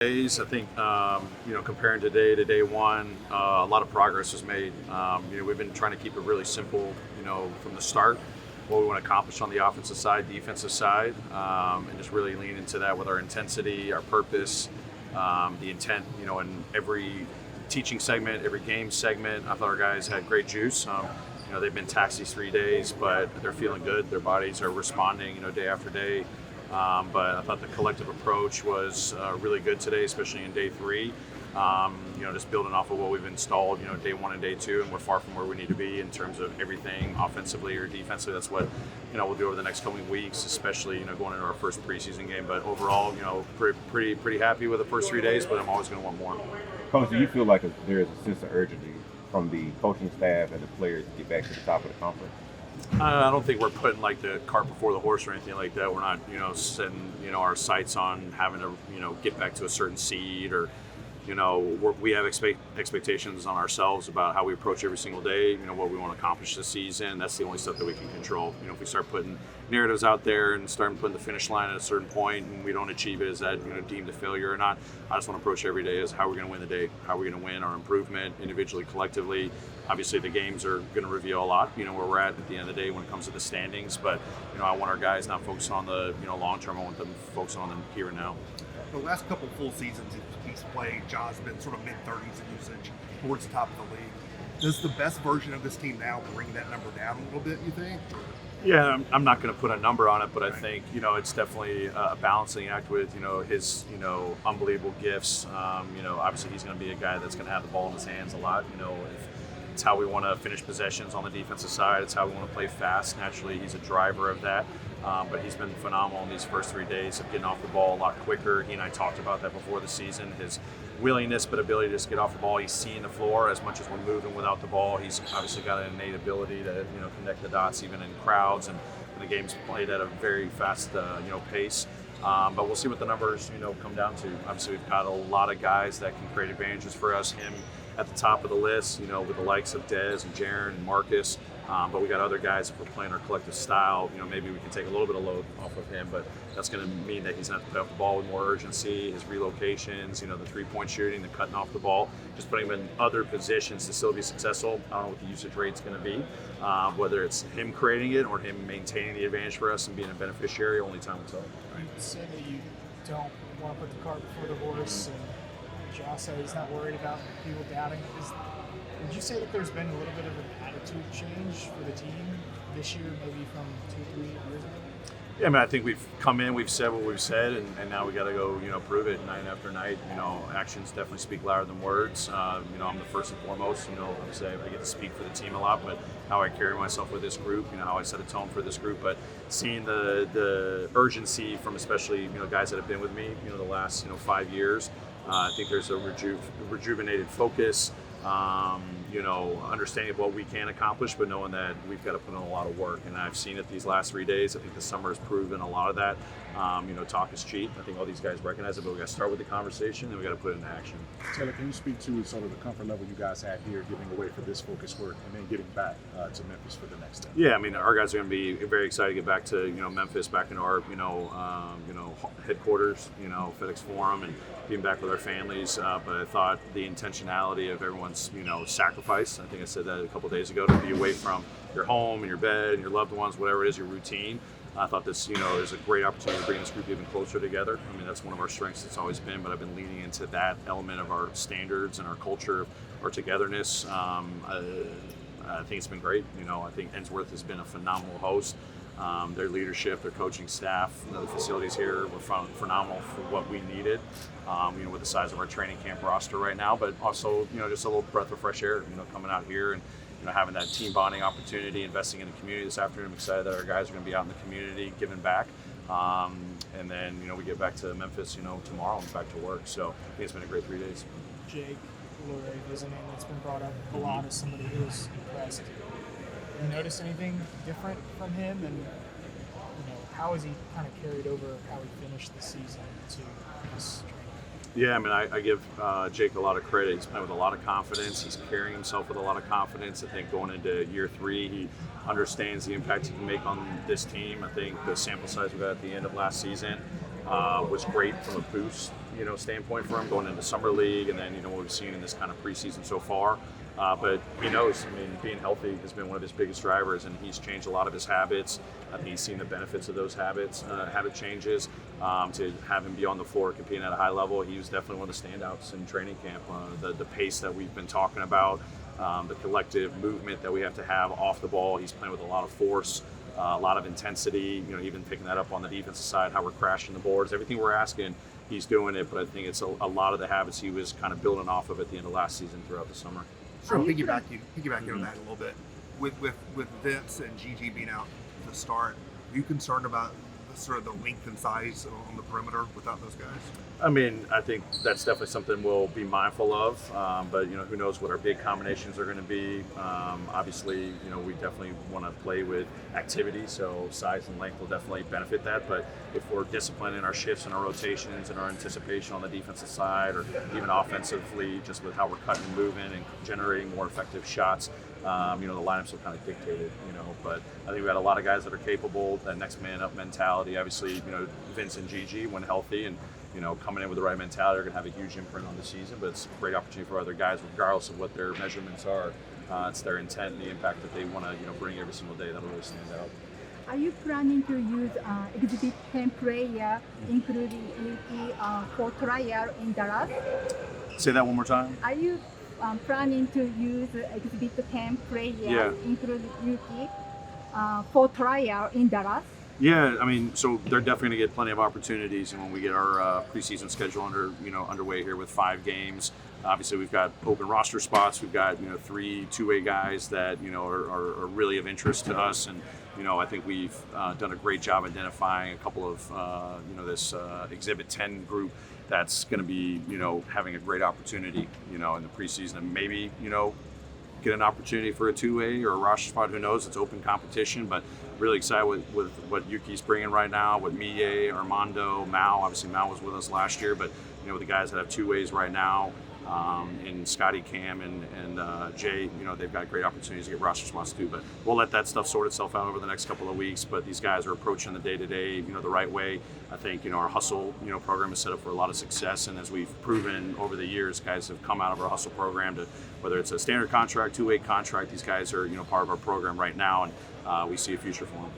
days. I think, comparing today to day one, a lot of progress was made. We've been trying to keep it really simple, from the start, what we want to accomplish on the offensive side, defensive side, and just really lean into that with our intensity, our purpose, the intent, in every teaching segment, every game segment. I thought our guys had great juice. They've been taxed these 3 days, but they're feeling good. Their bodies are responding, day after day. But I thought the collective approach was really good today, especially in day three. Just building off of what we've installed, day one and day two, and we're far from where we need to be in terms of everything offensively or defensively. That's what, we'll do over the next coming weeks, especially, going into our first preseason game. But overall, pretty happy with the first 3 days, but I'm always going to want more. Coach, do you feel like there's a sense of urgency from the coaching staff and the players to get back to the top of the conference? I don't think we're putting like the cart before the horse or anything like that. We're not, setting, our sights on having to, get back to a certain seed or, we have expectations on ourselves about how we approach every single day, what we want to accomplish this season. That's the only stuff that we can control. If we start putting narratives out there and start putting the finish line at a certain point and we don't achieve it, is that, deemed a failure or not? I just want to approach every day as how we're going to win the day, how we're going to win our improvement individually, collectively. Obviously, the games are going to reveal a lot, where we're at the end of the day when it comes to the standings. But, I want our guys not focusing on the, long term. I want them focusing on the here and now. The last couple full seasons he's played, Ja's been sort of mid-30s in usage, towards the top of the league. Does the best version of this team now bring that number down a little bit, you think? Yeah, I'm not going to put a number on it, but I think, it's definitely a balancing act with, his, unbelievable gifts. Obviously he's going to be a guy that's going to have the ball in his hands a lot. It's how we want to finish possessions on the defensive side. It's how we want to play fast. Naturally, he's a driver of that. But he's been phenomenal in these first 3 days of getting off the ball a lot quicker. He and I talked about that before the season. His willingness, but ability to just get off the ball. He's seeing the floor as much as we're moving without the ball. He's obviously got an innate ability to connect the dots even in crowds, and the game's played at a very fast pace. But we'll see what the numbers come down to. Obviously, we've got a lot of guys that can create advantages for us. Him at the top of the list, with the likes of Dez and Jaren and Marcus. But we got other guys, if we're playing our collective style, maybe we can take a little bit of load off of him, but that's going to mean that he's going to have to play off the ball with more urgency, his relocations, the 3-point shooting, the cutting off the ball, just putting him in other positions to still be successful. I don't know what the usage rate's going to be, whether it's him creating it or him maintaining the advantage for us and being a beneficiary, only time will tell. You say that you don't want to put the cart before the horse, and Josh said he's not worried about people doubting. Would you say that there's been a little bit of an attitude change for the team this year, maybe from 2-3 years ago? Yeah, I think we've come in, we've said what we've said, and now we got to go, prove it night after night. Actions definitely speak louder than words. I'm the first and foremost. Obviously I get to speak for the team a lot, but how I carry myself with this group, how I set a tone for this group. But seeing the urgency from especially guys that have been with me, the last 5 years, I think there's a rejuvenated focus. Understanding of what we can accomplish, but knowing that we've got to put in a lot of work. And I've seen it these last 3 days. I think the summer has proven a lot of that. Talk is cheap. I think all these guys recognize it, but we got to start with the conversation and we got to put it into action. Taylor, can you speak to sort of the comfort level you guys have here, giving away for this focus work, and then getting back to Memphis for the next step? Yeah, our guys are going to be very excited to get back to Memphis, back in our headquarters, FedEx Forum, and being back with our families. But I thought the intentionality of everyone's sacrifice. I think I said that a couple of days ago, to be away from your home and your bed and your loved ones, whatever it is, your routine. I thought this, is a great opportunity to bring this group even closer together. That's one of our strengths. It's always been, but I've been leaning into that element of our standards and our culture, our togetherness. I think it's been great. I think Ensworth has been a phenomenal host. Their leadership, their coaching staff, the facilities here were phenomenal for what we needed. With the size of our training camp roster right now, but also, just a little breath of fresh air, coming out here and, having that team bonding opportunity, investing in the community this afternoon. I'm excited that our guys are going to be out in the community, giving back. And then, we get back to Memphis, tomorrow and back to work. So I think it's been a great 3 days. Jake Lurie is a name that's been brought up a lot as somebody who is impressed. You notice anything different from him, and how has he kind of carried over how he finished the season to this training? Yeah, I give Jake a lot of credit. He's playing with a lot of confidence. He's carrying himself with a lot of confidence. I think going into year 3, he understands the impact he can make on this team. I think the sample size we got at the end of last season was great from a boost standpoint for him going into summer league, and then what we've seen in this kind of preseason so far. But he knows. I mean, being healthy has been one of his biggest drivers, and he's changed a lot of his habits. I think he's seen the benefits of those habit changes. To have him be on the floor competing at a high level, he was definitely one of the standouts in training camp. The pace that we've been talking about, the collective movement that we have to have off the ball. He's playing with a lot of force, a lot of intensity. Even picking that up on the defensive side, how we're crashing the boards, everything we're asking. He's doing it, but I think it's a lot of the habits he was kind of building off of at the end of last season throughout the summer. Sure, piggybacking on that a little bit. With Vince and Gigi being out to start, are you concerned about sort of the length and size on the perimeter without those guys? I mean, I think that's definitely something we'll be mindful of. But who knows what our big combinations are going to be. Obviously, we definitely want to play with activity, so size and length will definitely benefit that. But if we're disciplined in our shifts and our rotations and our anticipation on the defensive side, or even offensively, just with how we're cutting and moving and generating more effective shots, the lineups will kind of dictate it. But I think we got a lot of guys that are capable. That next man up mentality. Obviously, Vince and Gigi, when healthy and coming in with the right mentality, are going to have a huge imprint on the season. But it's a great opportunity for other guys, regardless of what their measurements are. It's their intent and the impact that they want to bring every single day that'll really stand out. Are you planning to use exhibit 10 player, including Yuki, for trial in Dallas? Say that one more time. Are you planning to use exhibit 10 player, including Yuki, for trial in Dallas? Yeah, I mean, so they're definitely going to get plenty of opportunities, and when we get our preseason schedule underway here with 5 games, obviously we've got open roster spots. We've got 3 two-way guys that are really of interest to us, and I think we've done a great job identifying a couple of this Exhibit 10 group that's going to be having a great opportunity in the preseason, and maybe get an opportunity for a two-way or a roster spot. Who knows? It's open competition, but really excited with what Yuki's bringing right now, with Mie, Armando, Mao. Obviously, Mao was with us last year, but with the guys that have two ways right now, in Scotty, Cam, and Jay, they've got great opportunities to get roster spots too. But we'll let that stuff sort itself out over the next couple of weeks. But these guys are approaching the day-to-day, the right way. I think our hustle, program is set up for a lot of success. And as we've proven over the years, guys have come out of our hustle program to, whether it's a standard contract, two-way contract, these guys are part of our program right now, and we see a future for them.